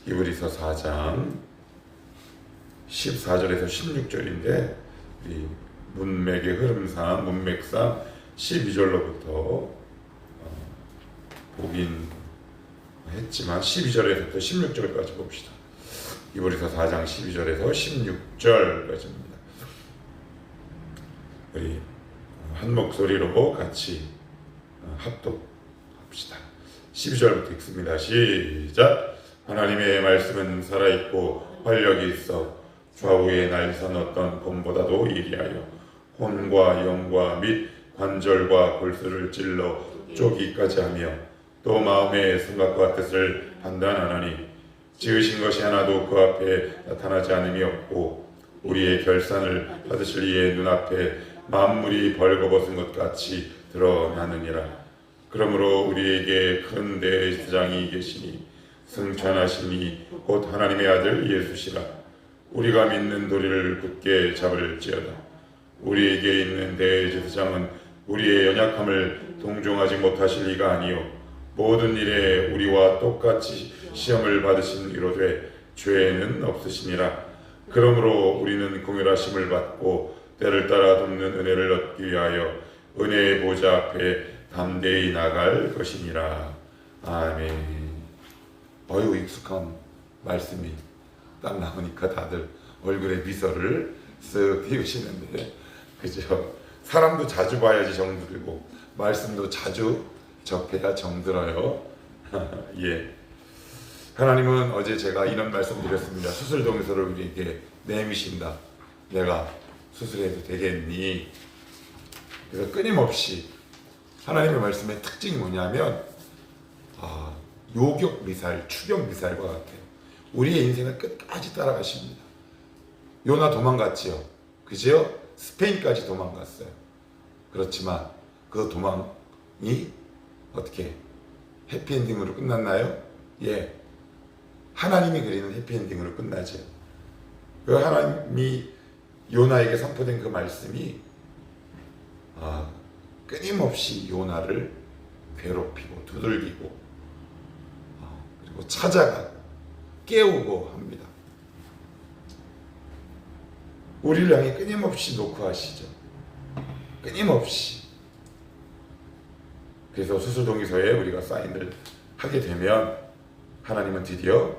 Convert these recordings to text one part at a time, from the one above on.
히브리서 4장 14절에서 16절인데 이 문맥의 흐름상 문맥상 12절로부터 보긴 했지만 12절에서부터 16절까지 봅시다. 히브리서 4장 12절에서 16절까지입니다. 우리 한 목소리로 같이 합독합시다. 12절부터 읽습니다. 시작. 하나님의 말씀은 살아있고 활력이 있어 좌우에 날선 어떤 검보다도 예리하여 혼과 영과 및 관절과 골수를 찔러 쪼기까지 하며 또 마음의 생각과 뜻을 판단하나니 지으신 것이 하나도 그 앞에 나타나지 않음이 없고 우리의 결산을 받으실 이의 눈앞에 만물이 벌거벗은 것 같이 드러나느니라. 그러므로 우리에게 큰 대제사장이 계시니 승천하시니 곧 하나님의 아들 예수시라. 우리가 믿는 도리를 굳게 잡을지어다. 우리에게 있는 대제사장은 우리의 연약함을 동정하지 못하실 리가 아니요 모든 일에 우리와 똑같이 시험을 받으신 이로되 죄는 없으시니라. 그러므로 우리는 공혈하심을 받고 때를 따라 돕는 은혜를 얻기 위하여 은혜의 보좌 앞에 담대히 나갈 것이니라. 아멘. 어휴, 익숙한 말씀이 딱 나오니까 다들 얼굴에 미소를 쓱 띄우시는데, 그죠? 사람도 자주 봐야지 정들고 말씀도 자주 접해야 정들어요. 예. 하나님은 어제 제가 이런 말씀 드렸습니다. 수술 동의서를 우리에게 내미신다. 내가 수술해도 되겠니? 그래서 끊임없이 하나님의 말씀의 특징이 뭐냐면 요격 미사일, 추격 미사일과 같아요. 우리의 인생을 끝까지 따라가십니다. 요나 도망갔지요. 그죠? 스페인까지 도망갔어요. 그렇지만 그 도망이 어떻게 해피엔딩으로 끝났나요? 예. 하나님이 그리는 해피엔딩으로 끝나죠. 그 하나님이 요나에게 선포된 그 말씀이 끊임없이 요나를 괴롭히고 두들기고 그리고 찾아가고 깨우고 합니다. 우리를 향해 끊임없이 노크하시죠. 끊임없이. 그래서 수술동의서에 우리가 사인을 하게 되면 하나님은 드디어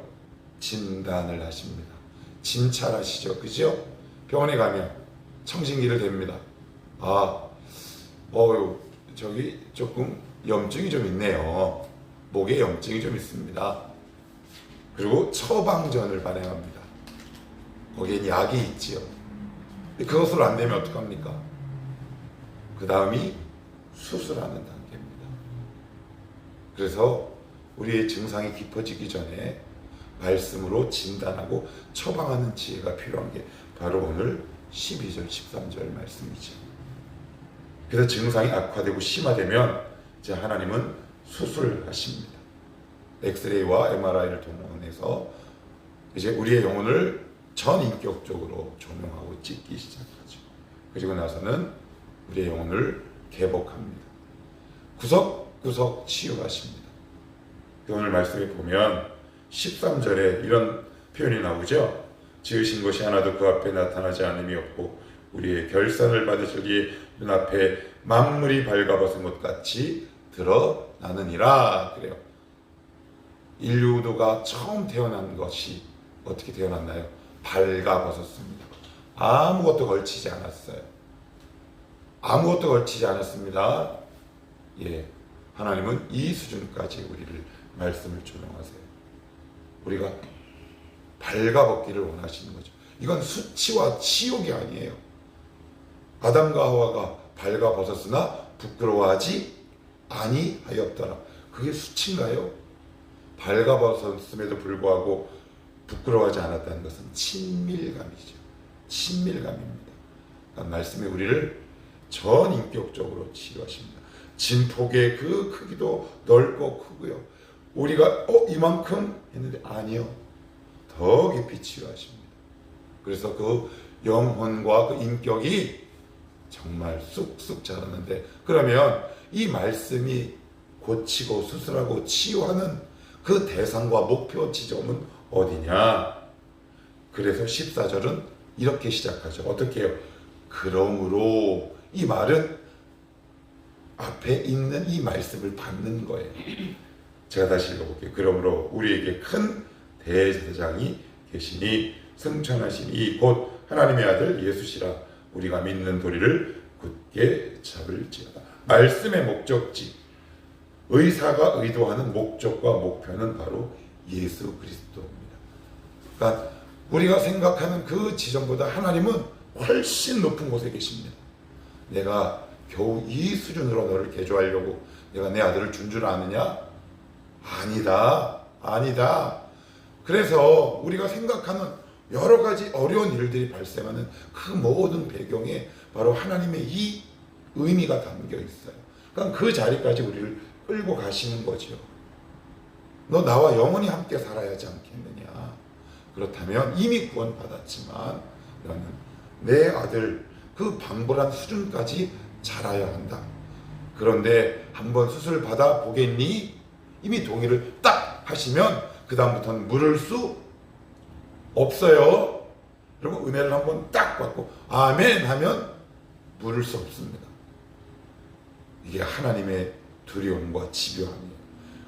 진단을 하십니다. 진찰하시죠. 그죠? 병원에 가면 청진기를 댑니다. 저기 조금 염증이 좀 있네요. 목에 염증이 좀 있습니다. 그리고 처방전을 발행합니다. 거기엔 약이 있지요. 그것을 안 되면 어떡합니까? 그 다음이 수술하는 단계입니다. 그래서 우리의 증상이 깊어지기 전에 말씀으로 진단하고 처방하는 지혜가 필요한 게 바로 오늘 12절, 13절 말씀이죠. 그래서 증상이 악화되고 심화되면 이제 하나님은 수술하십니다. 엑스레이와 MRI를 동원해서 이제 우리의 영혼을 전인격적으로 조명하고 찍기 시작하죠. 그리고 나서는 우리의 영혼을 개복합니다. 구석구석 치유하십니다. 오늘 말씀에 보면 13절에 이런 표현이 나오죠. 지으신 것이 하나도 그 앞에 나타나지 않음이 없고 우리의 결산을 받으시기에 눈앞에 만물이 발가벗은 것 같이 드러나느니라. 그래요. 인류도가 처음 태어난 것이 어떻게 태어났나요? 발가벗었습니다. 아무것도 걸치지 않았어요. 아무것도 걸치지 않았습니다. 예, 하나님은 이 수준까지 우리를 말씀을 조명하세요. 우리가 발가벗기를 원하시는 거죠. 이건 수치와 치욕이 아니에요. 아담과 하와가 발가벗었으나 부끄러워하지 아니하였더라. 그게 수치인가요? 발가벗었음에도 불구하고 부끄러워하지 않았다는 것은 친밀감이죠. 친밀감입니다. 말씀이 우리를 전인격적으로 치유하십니다. 진폭의 그 크기도 넓고 크고요. 우리가 이만큼 했는데 아니요. 더 깊이 치유하십니다. 그래서 그 영혼과 그 인격이 정말 쑥쑥 자랐는데, 그러면 이 말씀이 고치고 수술하고 치유하는 그 대상과 목표 지점은 어디냐? 그래서 14절은 이렇게 시작하죠. 어떻게 해요? 그러므로, 이 말은 앞에 있는 이 말씀을 받는 거예요. 제가 다시 읽어볼게요. 그러므로 우리에게 큰 대제사장이 계시니 승천하신 이 곧 하나님의 아들 예수시라. 우리가 믿는 도리를 굳게 잡을지어다. 말씀의 목적지, 의사가 의도하는 목적과 목표는 바로 예수 그리스도입니다. 그러니까 우리가 생각하는 그 지점보다 하나님은 훨씬 높은 곳에 계십니다. 내가 겨우 이 수준으로 너를 개조하려고 내가 내 아들을 준 줄 아느냐? 아니다. 아니다. 그래서 우리가 생각하는 여러 가지 어려운 일들이 발생하는 그 모든 배경에 바로 하나님의 이 의미가 담겨 있어요. 그러니까 그 자리까지 우리를 끌고 가시는 거죠. 너 나와 영원히 함께 살아야 하지 않겠느냐? 그렇다면 이미 구원받았지만 너는 내 아들 그 방불한 수준까지 자라야 한다. 그런데 한번 수술 받아 보겠니? 이미 동의를 딱 하시면 그 다음부터는 물을 수 없어요. 그러면 은혜를 한번 딱 받고 아멘 하면 물을 수 없습니다. 이게 하나님의 두려움과 집요함이에요.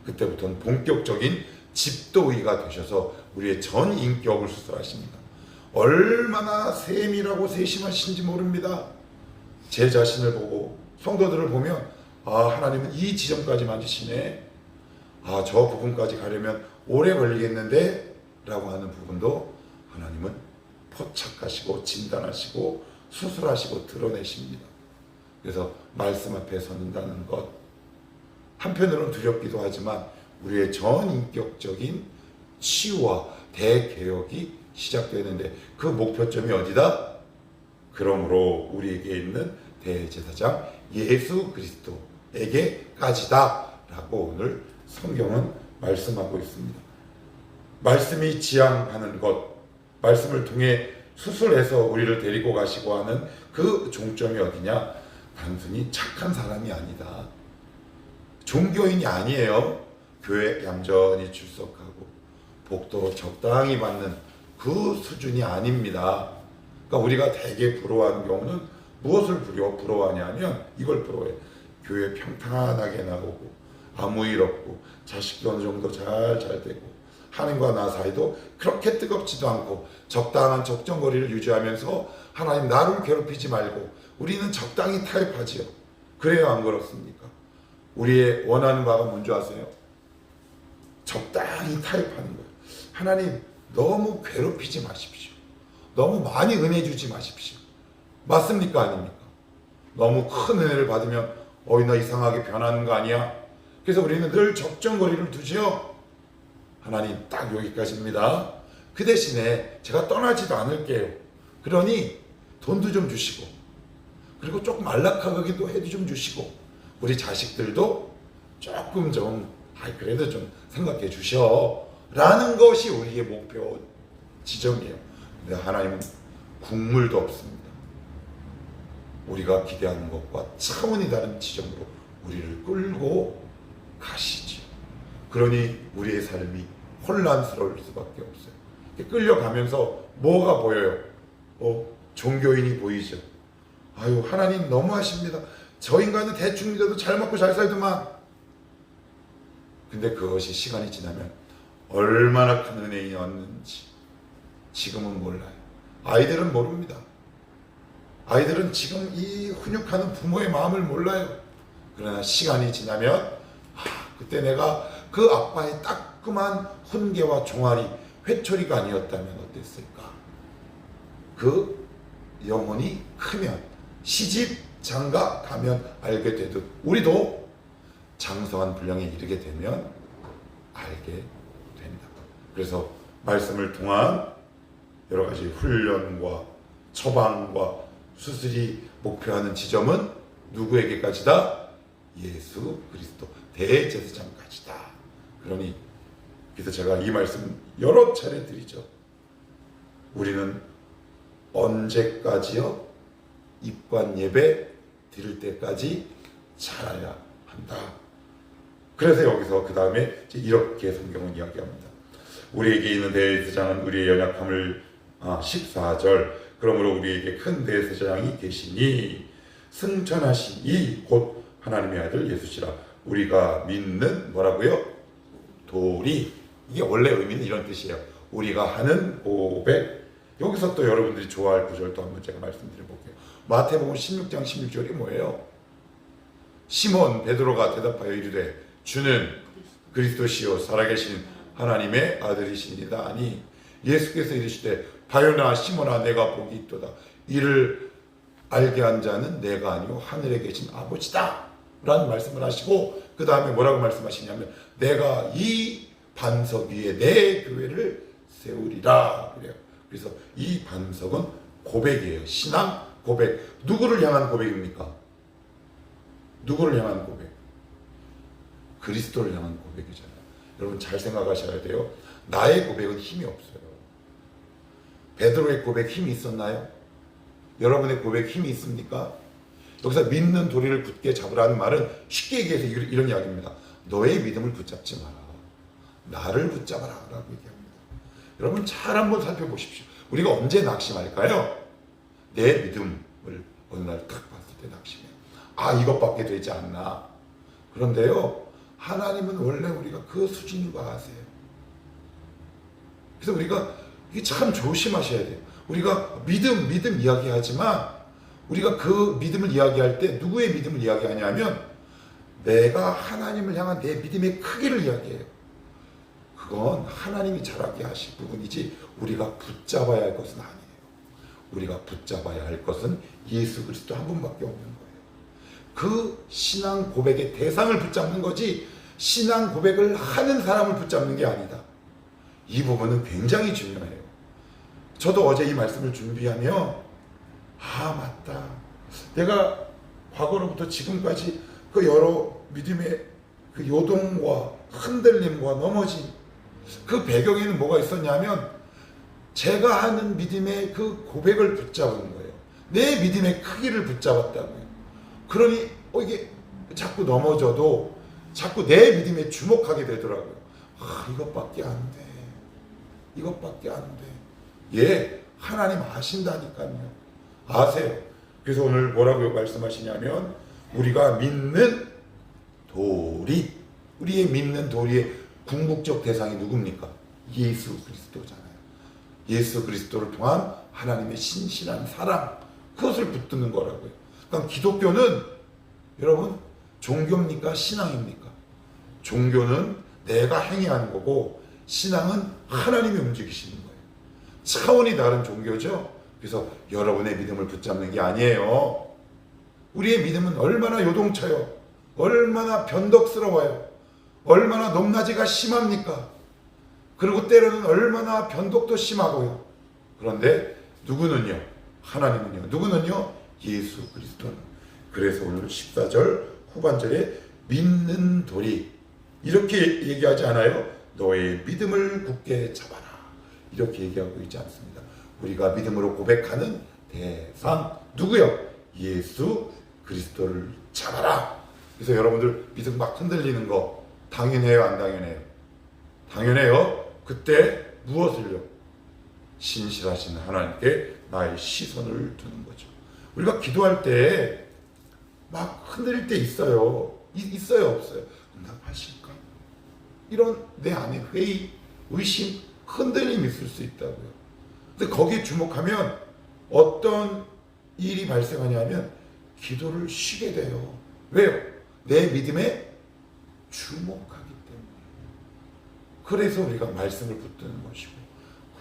그때부터는 본격적인 집도의가 되셔서 우리의 전 인격을 수술하십니다. 얼마나 세밀하고 세심하신지 모릅니다. 제 자신을 보고 성도들을 보면 하나님은 이 지점까지 만지시네. 저 부분까지 가려면 오래 걸리겠는데 라고 하는 부분도 하나님은 포착하시고 진단하시고 수술하시고 드러내십니다. 그래서 말씀 앞에 서는다는 것, 한편으로는 두렵기도 하지만 우리의 전인격적인 치유와 대개혁이 시작되는데 그 목표점이 어디다? 그러므로 우리에게 있는 대제사장 예수 그리스도에게까지다 라고 오늘 성경은 말씀하고 있습니다. 말씀이 지향하는 것, 말씀을 통해 수술해서 우리를 데리고 가시고 하는 그 종점이 어디냐? 단순히 착한 사람이 아니다. 종교인이 아니에요. 교회 얌전히 출석하고 복도 적당히 받는 그 수준이 아닙니다. 그러니까 우리가 되게 부러워하는 경우는 무엇을 부러워하냐면 이걸 부러워해요. 교회 평탄하게 나오고 아무 일 없고 자식도 어느 정도 잘 되고 하나님과 나 사이도 그렇게 뜨겁지도 않고 적당한 적정거리를 유지하면서 하나님 나를 괴롭히지 말고 우리는 적당히 타협하지요. 그래요, 안 그렇습니까? 우리의 원하는 바가 뭔지 아세요? 적당히 타협하는 거예요. 하나님 너무 괴롭히지 마십시오. 너무 많이 은혜 주지 마십시오. 맞습니까? 아닙니까? 너무 큰 은혜를 받으면 너 이상하게 변하는 거 아니야? 그래서 우리는 늘 적정거리를 두지요. 하나님 딱 여기까지입니다. 그 대신에 제가 떠나지도 않을게요. 그러니 돈도 좀 주시고 그리고 조금 안락하기도 해도 좀 주시고 우리 자식들도 조금 좀 그래도 좀 생각해 주셔 라는 것이 우리의 목표 지점이에요. 근데 하나님은 국물도 없습니다. 우리가 기대하는 것과 차원이 다른 지점으로 우리를 끌고 가시죠. 그러니 우리의 삶이 혼란스러울 수밖에 없어요. 끌려가면서 뭐가 보여요? 종교인이 보이죠. 아유, 하나님 너무하십니다. 저 인간은 대충 믿어도 잘 먹고 잘 살더만. 근데 그것이 시간이 지나면 얼마나 큰 은혜였는지 지금은 몰라요. 아이들은 모릅니다. 아이들은 지금 이 훈육하는 부모의 마음을 몰라요. 그러나 시간이 지나면 그때 내가 그 아빠의 따끔한 훈계와 종아리, 회초리가 아니었다면 어땠을까? 그 영혼이 크면 시집 장가 가면 알게 되듯 우리도 장성한 분량에 이르게 되면 알게 된다. 그래서 말씀을 통한 여러 가지 훈련과 처방과 수술이 목표하는 지점은 누구에게까지다? 예수 그리스도 대제사장까지다. 그러니 그래서 제가 이 말씀 여러 차례 드리죠. 우리는 언제까지요? 입관 예배 드릴 때까지 자라야 한다. 그래서 여기서 그 다음에 이렇게 성경은 이야기합니다. 우리에게 있는 대제사장은 우리의 연약함을 14절 그러므로 우리에게 큰 대제사장이 계시니 승천하신 이 곧 하나님의 아들 예수시라. 우리가 믿는 뭐라고요? 도리. 이게 원래 의미는 이런 뜻이에요. 우리가 하는 고백. 여기서 또 여러분들이 좋아할 구절도 한번 제가 말씀드려볼게요. 마태복음 16장 16절이 뭐예요? 시몬 베드로가 대답하여 이르되 주는 그리스도시요 살아계신 하나님의 아들이시니이다 하니 예수께서 이르시되 바요나 시몬아 내가 복이 있도다. 이를 알게 한 자는 내가 아니요 하늘에 계신 아버지다 라는 말씀을 하시고 그 다음에 뭐라고 말씀하시냐면 내가 이 반석 위에 내 교회를 세우리라 그래요. 그래서 이 반석은 고백이에요. 신앙 고백. 누구를 향한 고백입니까? 누구를 향한 고백? 그리스도를 향한 고백이잖아요. 여러분 잘 생각하셔야 돼요. 나의 고백은 힘이 없어요. 베드로의 고백 힘이 있었나요? 여러분의 고백 힘이 있습니까? 여기서 믿는 도리를 굳게 잡으라는 말은 쉽게 얘기해서 이런 이야기입니다. 너의 믿음을 붙잡지 마라. 나를 붙잡아라 라고 얘기합니다. 여러분 잘 한번 살펴보십시오. 우리가 언제 낙심할까요? 내 믿음을 어느 날 딱 봤을 때 낙심해요. 이것밖에 되지 않나. 그런데요 하나님은 원래 우리가 그 수준인 거 아세요. 그래서 우리가 이게 참 조심하셔야 돼요. 우리가 믿음 이야기하지만 우리가 그 믿음을 이야기할 때 누구의 믿음을 이야기하냐면 내가 하나님을 향한 내 믿음의 크기를 이야기해요. 그건 하나님이 잘하게 하실 부분이지 우리가 붙잡아야 할 것은 아니에요. 우리가 붙잡아야 할 것은 예수 그리스도 한 분밖에 없는 거예요. 그 신앙 고백의 대상을 붙잡는 거지 신앙 고백을 하는 사람을 붙잡는 게 아니다. 이 부분은 굉장히 중요해요. 저도 어제 이 말씀을 준비하며 맞다. 내가 과거로부터 지금까지 그 여러 믿음의 그 요동과 흔들림과 넘어짐 그 배경에는 뭐가 있었냐면 제가 하는 믿음의 그 고백을 붙잡은 거예요. 내 믿음의 크기를 붙잡았다고요. 그러니 이게 자꾸 넘어져도 자꾸 내 믿음에 주목하게 되더라고요. 이것밖에 안 돼. 이것밖에 안 돼. 하나님 아신다니까요. 아세요. 그래서 오늘 뭐라고 말씀하시냐면 우리가 믿는 도리. 우리의 믿는 도리의 궁극적 대상이 누굽니까? 예수 그리스도잖아요. 예수 그리스도를 통한 하나님의 신실한 사랑. 그것을 붙드는 거라고요. 그러니까 기독교는 여러분 종교입니까? 신앙입니까? 종교는 내가 행해하는 거고 신앙은 하나님이 움직이시는 거예요. 차원이 다른 종교죠. 그래서 여러분의 믿음을 붙잡는 게 아니에요. 우리의 믿음은 얼마나 요동쳐요. 얼마나 변덕스러워요. 얼마나 높낮이가 심합니까? 그리고 때로는 얼마나 변덕도 심하고요. 그런데 누구는요? 하나님은요. 누구는요? 예수 그리스도는. 그래서 오늘 14절 후반절에 믿는 도리 이렇게 얘기하지 않아요? 너의 믿음을 굳게 잡아라. 이렇게 얘기하고 있지 않습니다. 우리가 믿음으로 고백하는 대상 누구요? 예수 그리스도를 잡아라. 그래서 여러분들 믿음 막 흔들리는 거 당연해요? 안 당연해요? 당연해요. 그때 무엇을요? 신실하신 하나님께 나의 시선을 두는 거죠. 우리가 기도할 때 막 흔들릴 때 있어요. 있어요? 없어요? 응답하실까? 이런 내 안에 회의, 의심, 흔들림이 있을 수 있다고요. 근데 거기에 주목하면 어떤 일이 발생하냐면 기도를 쉬게 돼요. 왜요? 내 믿음에 주목하기 때문에. 그래서 우리가 말씀을 붙드는 것이고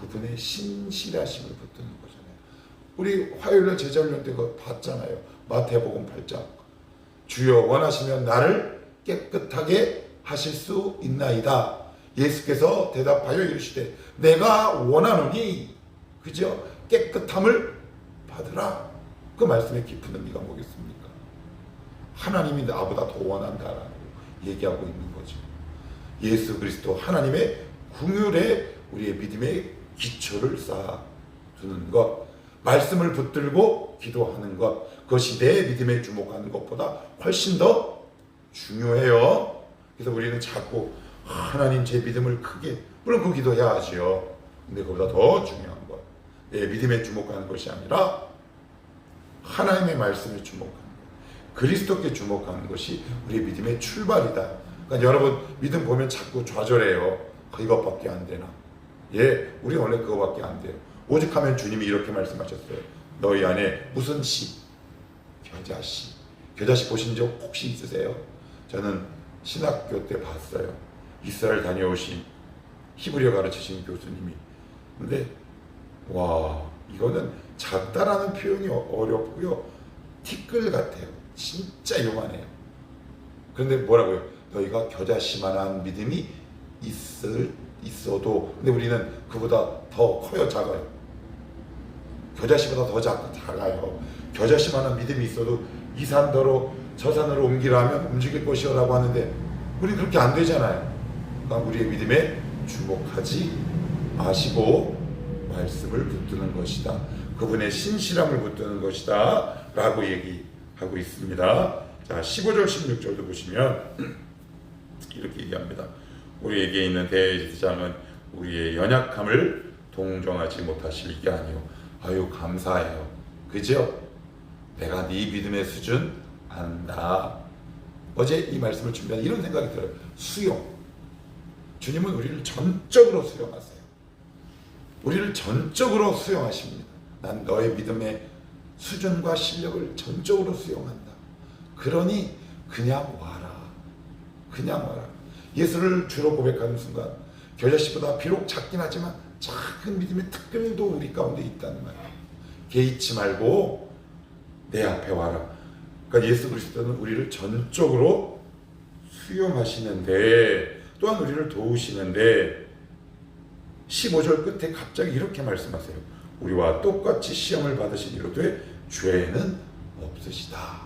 그분의 신실하심을 붙드는 거잖아요. 우리 화요일날 제자훈련 때 그거 봤잖아요. 마태복음 8장. 주여 원하시면 나를 깨끗하게 하실 수 있나이다. 예수께서 대답하여 이르시되 내가 원하노니 그죠? 깨끗함을 받으라. 그 말씀의 깊은 의미가 뭐겠습니까? 하나님이 나보다 더 원한다라고 얘기하고 있는 거죠. 예수 그리스도 하나님의 긍휼에 우리의 믿음의 기초를 쌓아두는 것, 말씀을 붙들고 기도하는 것, 그것이 내 믿음에 주목하는 것보다 훨씬 더 중요해요. 그래서 우리는 자꾸 하나님 제 믿음을 크게, 물론 그 기도해야 하지요. 근데 그보다 더 중요한 건 내 믿음에 주목하는 것이 아니라 하나님의 말씀에 주목하는 것, 그리스도께 주목하는 것이 우리의 믿음의 출발이다. 그러니까 여러분 믿음 보면 자꾸 좌절해요. 이것밖에 안 되나? 예, 우리 원래 그거밖에 안 돼요. 오죽하면 주님이 이렇게 말씀하셨어요. 너희 안에 무슨 씨? 겨자씨. 겨자씨 보신 적 혹시 있으세요? 저는 신학교 때 봤어요. 이스라엘 다녀오신 히브리어 가르치신 교수님이. 근데 와, 이거는 작다라는 표현이 어렵고요. 티끌 같아요. 진짜 요만해요. 그런데 뭐라고요? 너희가 겨자씨만한 믿음이 있어도, 근데 우리는 그보다 더 커요, 작아요. 겨자씨보다 더 작아요. 겨자씨만한 믿음이 있어도 이 산더러 저 산으로 옮기라면 움직일 것이라고 하는데 우리 그렇게 안 되잖아요. 그러니까 우리의 믿음에 주목하지 마시고 말씀을 붙드는 것이다. 그분의 신실함을 붙드는 것이다 라고 얘기하고 있습니다. 자, 15절 16절도 보시면 이렇게 얘기합니다. 우리에게 있는 대제사장은 우리의 연약함을 동정하지 못하실 게 아니요. 아유, 감사해요. 그죠? 내가 네 믿음의 수준 안다. 어제 이 말씀을 준비한 이런 생각이 들어요. 수용. 주님은 우리를 전적으로 수용하세요. 우리를 전적으로 수용하십니다. 난 너의 믿음의 수준과 실력을 전적으로 수용한다. 그러니 그냥 와라. 그냥 와라. 예수를 주로 고백하는 순간 겨자씨보다 비록 작긴 하지만 작은 믿음의 특별도 우리 가운데 있다는 말이에요. 개의치 말고 내 앞에 와라. 그러니까 예수 그리스도는 우리를 전적으로 수용하시는데 또한 우리를 도우시는데 15절 끝에 갑자기 이렇게 말씀하세요. 우리와 똑같이 시험을 받으신 이로되 죄는 없으시다.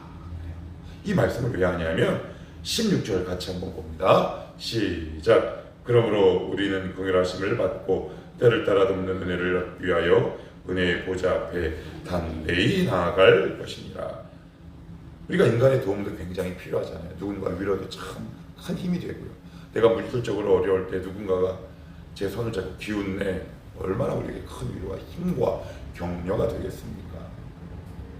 이 말씀을 왜 하냐면 16절 같이 한번 봅니다. 시작. 그러므로 우리는 긍휼하심을 받고 때를 따라 돕는 은혜를 얻기 위하여 은혜의 보좌 앞에 담대히 나아갈 것이니라. 우리가 인간의 도움도 굉장히 필요하잖아요. 누군가 위로도 참 큰 힘이 되고요. 내가 물질적으로 어려울 때 누군가가 제 손을 잡고 기운내 얼마나 우리에게 큰 위로와 힘과 격려가 되겠습니까?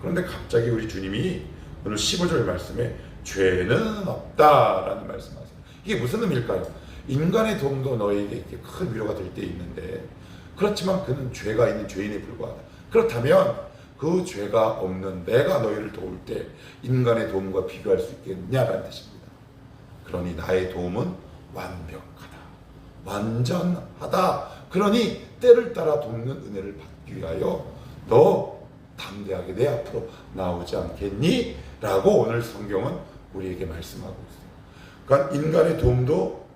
그런데 갑자기 우리 주님이 오늘 15절 말씀에 죄는 없다라는 말씀하세요. 이게 무슨 의미일까요? 인간의 도움도 너에게 이렇게 큰 위로가 될 때 있는데 그렇지만 그는 죄가 있는 죄인에 불과하다. 그렇다면 그 죄가 없는 내가 너희를 도울 때 인간의 도움과 비교할 수 있겠냐라는 뜻입니다. 그러니 나의 도움은 완벽하다. 완전하다. 그러니 때를 따라 돕는 은혜를 받기 위하여 너 담대하게 내 앞으로 나오지 않겠니? 라고 오늘 성경은 우리에게 말씀하고 있어요. 그러니까 인간의 도움도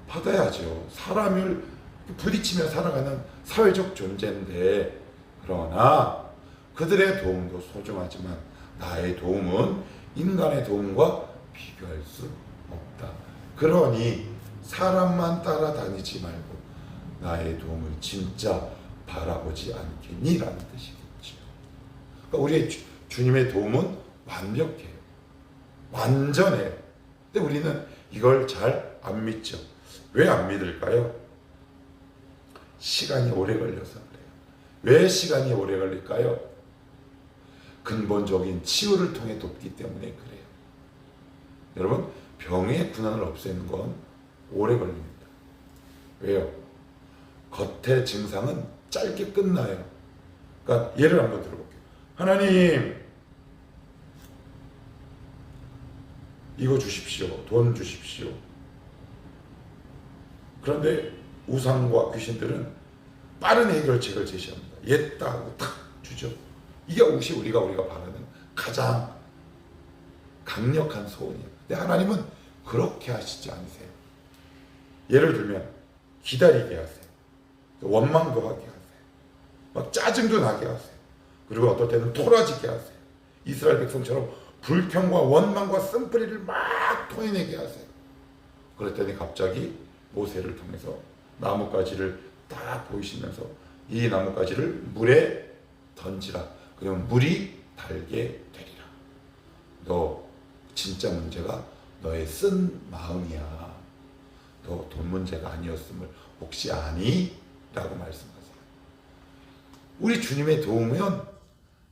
받아야죠. 사람을 부딪히며 살아가는 사회적 존재인데 그러나 그들의 도움도 소중하지만 나의 도움은 인간의 도움과 비교할 수 없다. 그러니 사람만 따라다니지 말고 나의 도움을 진짜 바라보지 않겠니? 라는 뜻이겠죠. 그러니까 우리의 주님의 도움은 완벽해요. 완전해요. 근데 우리는 이걸 잘 안 믿죠. 왜 안 믿을까요? 시간이 오래 걸려서 그래요. 왜 시간이 오래 걸릴까요? 근본적인 치유를 통해 돕기 때문에 그래요. 여러분, 병의 군환을 없애는 건 오래 걸립니다. 왜요? 겉의 증상은 짧게 끝나요. 그러니까 예를 한번 들어볼게요. 하나님, 이거 주십시오. 돈 주십시오. 그런데 우상과 귀신들은 빠른 해결책을 제시합니다. 옛다 하고 탁 주죠. 이게 혹시 우리가 바라는 가장 강력한 소원이에요. 근데 하나님은 그렇게 하시지 않으세요. 예를 들면 기다리게 하세요. 원망도 하게 하세요. 막 짜증도 나게 하세요. 그리고 어떨 때는 토라지게 하세요. 이스라엘 백성처럼 불평과 원망과 쓴뿌리를 막 토해내게 하세요. 그랬더니 갑자기 모세를 통해서 나뭇가지를 딱 보이시면서 이 나뭇가지를 물에 던지라. 그러면 물이 달게 되리라. 너 진짜 문제가 너의 쓴 마음이야. 너 돈 문제가 아니었음을 혹시 아니? 라고 말씀하세요. 우리 주님의 도움은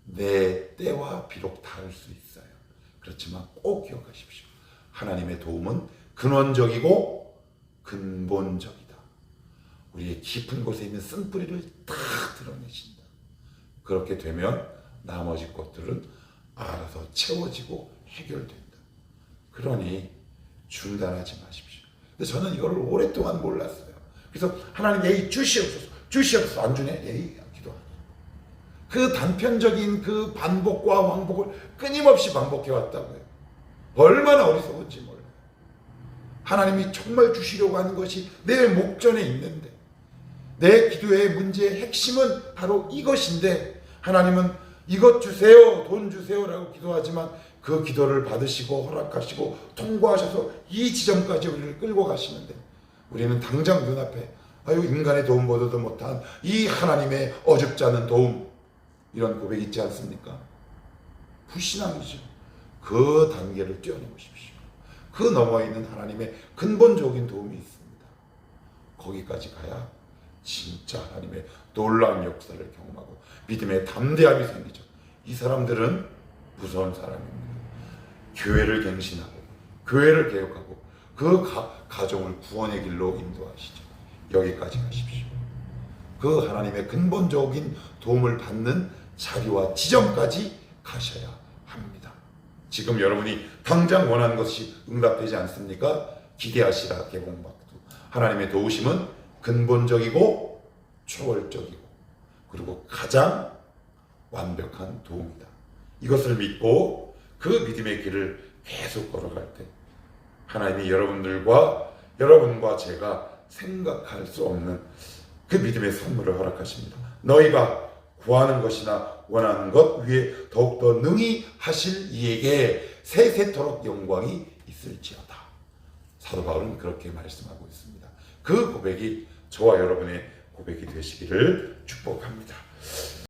내 때와 비록 다를 수 있어요. 그렇지만 꼭 기억하십시오. 하나님의 도움은 근원적이고 근본적이다. 우리의 깊은 곳에 있는 쓴뿌리를 다 드러내신다. 그렇게 되면 나머지 것들은 알아서 채워지고 해결된다. 그러니 중단하지 마십시오. 근데 저는 이거를 오랫동안 몰랐어요. 그래서 하나님 에이 주시옵소서 안 주네 에이 기도하네. 그 단편적인 그 반복과 왕복을 끊임없이 반복해 왔다고요. 얼마나 어리석은지 몰라요. 하나님이 정말 주시려고 하는 것이 내 목전에 있는데 내 기도의 문제의 핵심은 바로 이것인데 하나님은 이것 주세요, 돈 주세요라고 기도하지만 그 기도를 받으시고 허락하시고 통과하셔서 이 지점까지 우리를 끌고 가시는데 우리는 당장 눈앞에 인간의 도움보다도 못한 이 하나님의 어줍지 않은 도움, 이런 고백 있지 않습니까? 불신앙이죠. 그 단계를 뛰어넘으십시오. 그 너머에 있는 하나님의 근본적인 도움이 있습니다. 거기까지 가야 진짜 하나님의 놀라운 역사를 경험하고 믿음의 담대함이 생기죠. 이 사람들은 무서운 사람입니다. 교회를 갱신하고 교회를 개혁하고 그 가정을 구원의 길로 인도하시죠. 여기까지 가십시오. 그 하나님의 근본적인 도움을 받는 자리와 지점까지 가셔야 합니다. 지금 여러분이 당장 원하는 것이 응답되지 않습니까? 기대하시라 개봉박두. 하나님의 도우심은 근본적이고 초월적이고 그리고 가장 완벽한 도움이다. 이것을 믿고 그 믿음의 길을 계속 걸어갈 때 하나님이 여러분과 제가 생각할 수 없는 그 믿음의 선물을 허락하십니다. 너희가 구하는 것이나 원하는 것 위에 더욱더 능히 하실 이에게 세세토록 영광이 있을지어다. 사도 바울은 그렇게 말씀하고 있습니다. 그 고백이 저와 여러분의 고백이 되시기를 축복합니다.